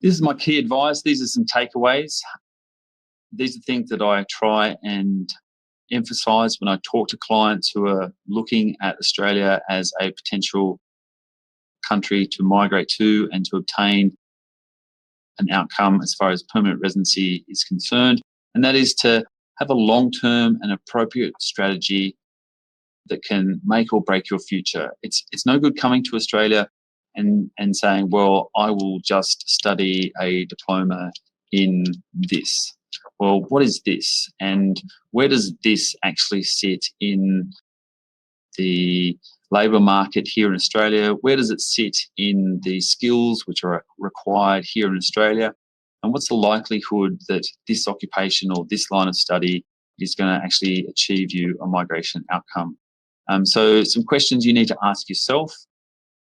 This is my key advice. These are some takeaways. These are things that I try and emphasize when I talk to clients who are looking at Australia as a potential country to migrate to and to obtain an outcome as far as permanent residency is concerned. And that is to have a long-term and appropriate strategy that can make or break your future. It's no good coming to Australia and saying, well, I will just study a diploma in this. Well, what is this? And where does this actually sit in the labour market here in Australia? Where does it sit in the skills which are required here in Australia? And what's the likelihood that this occupation or this line of study is going to actually achieve you a migration outcome? So some questions you need to ask yourself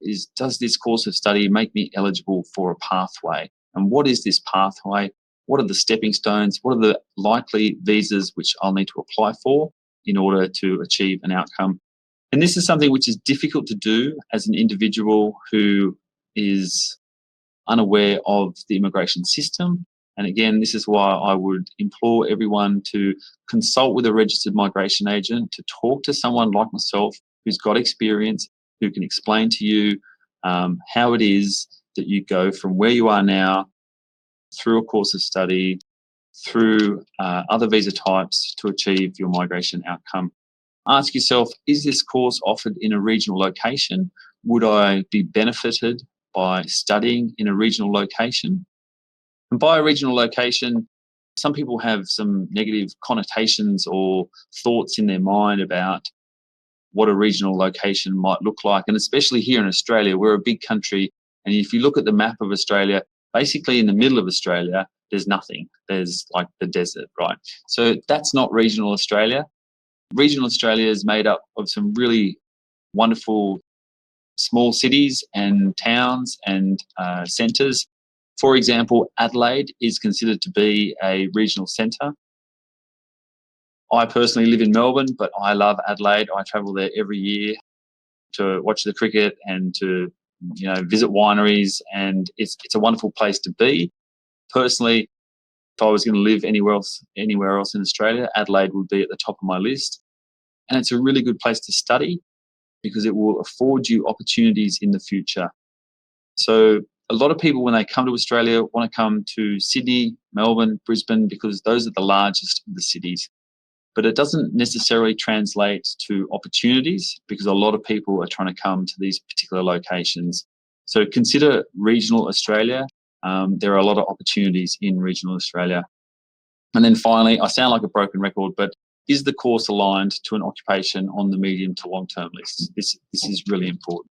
is, does this course of study make me eligible for a pathway? And what is this pathway? What are the stepping stones? What are the likely visas which I'll need to apply for in order to achieve an outcome? And this is something which is difficult to do as an individual who is unaware of the immigration system. And again, this is why I would implore everyone to consult with a registered migration agent, to talk to someone like myself who's got experience, who can explain to you how it is that you go from where you are now through a course of study, through other visa types to achieve your migration outcome. Ask yourself, is this course offered in a regional location? Would I be benefited by studying in a regional location? And by a regional location, some people have some negative connotations or thoughts in their mind about what a regional location might look like. And especially here in Australia, we're a big country. And if you look at the map of Australia, basically in the middle of Australia, there's nothing. There's like the desert, right? So that's not regional Australia. Regional Australia is made up of some really wonderful small cities and towns and centres. For example, Adelaide is considered to be a regional centre. I personally live in Melbourne, but I love Adelaide. I travel there every year to watch the cricket and to visit wineries, and it's a wonderful place to be. Personally, if I was going to live anywhere else in Australia, Adelaide would be at the top of my list. And it's a really good place to study because it will afford you opportunities in the future. So a lot of people, when they come to Australia, want to come to Sydney, Melbourne, Brisbane, because those are the largest of the cities. But it doesn't necessarily translate to opportunities because a lot of people are trying to come to these particular locations. So consider regional Australia. There are a lot of opportunities in regional Australia. And then finally, I sound like a broken record, but is the course aligned to an occupation on the medium to long-term list? This is really important.